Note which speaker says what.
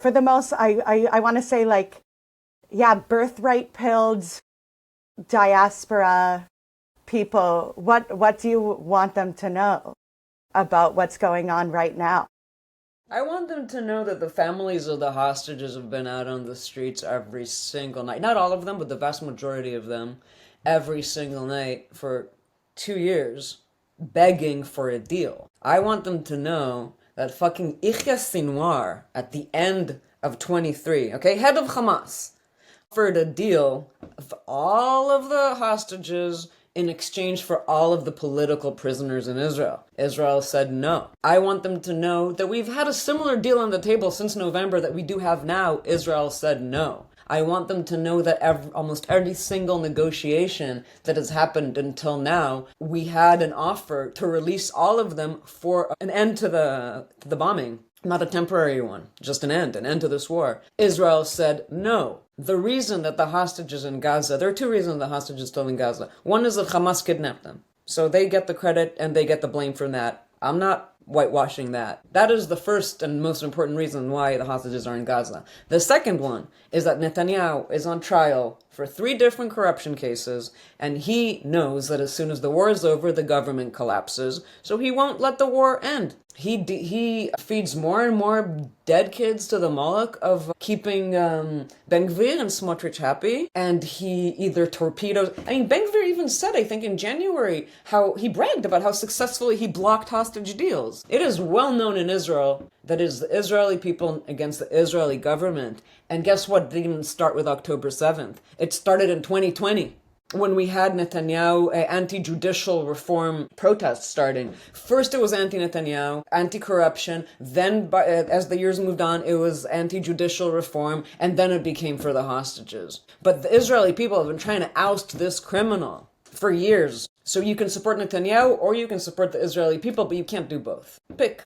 Speaker 1: for the most, I want to say like, yeah, birthright pilled diaspora people. What do you want them to know about what's going on right now?
Speaker 2: I want them to know that the families of the hostages have been out on the streets every single night. Not all of them, but the vast majority of them, every single night for 2 years, begging for a deal. I want them to know that fucking Yahya Sinwar, at the end of 23, okay, head of Hamas, offered a deal of all of the hostages in exchange for all of the political prisoners in Israel. Israel said no. I want them to know that we've had a similar deal on the table since November that we do have now. Israel said no. I want them to know that almost every single negotiation that has happened until now, we had an offer to release all of them for an end to the bombing. Not a temporary one, just an end to this war. Israel said no. The reason that the hostages in Gaza, there are two reasons the hostages still in Gaza. One is that Hamas kidnapped them. So they get the credit and they get the blame for that. I'm not whitewashing that. That is the first and most important reason why the hostages are in Gaza. The second one is that Netanyahu is on trial for 3 different corruption cases, and he knows that as soon as the war is over, the government collapses, so he won't let the war end. He feeds more and more dead kids to the Moloch of keeping Ben-Gvir and Smotrich happy, and he either torpedoes... I mean, Ben-Gvir even said, I think in January, how he bragged about how successfully he blocked hostage deals. It is well known in Israel that it is the Israeli people against the Israeli government, and guess what? It didn't even start with October 7th. It started in 2020. When we had Netanyahu anti-judicial reform protests starting. First it was anti-Netanyahu, anti-corruption, then as the years moved on it was anti-judicial reform, and then it became for the hostages. But the Israeli people have been trying to oust this criminal for years. So you can support Netanyahu or you can support the Israeli people, but you can't do both. Pick.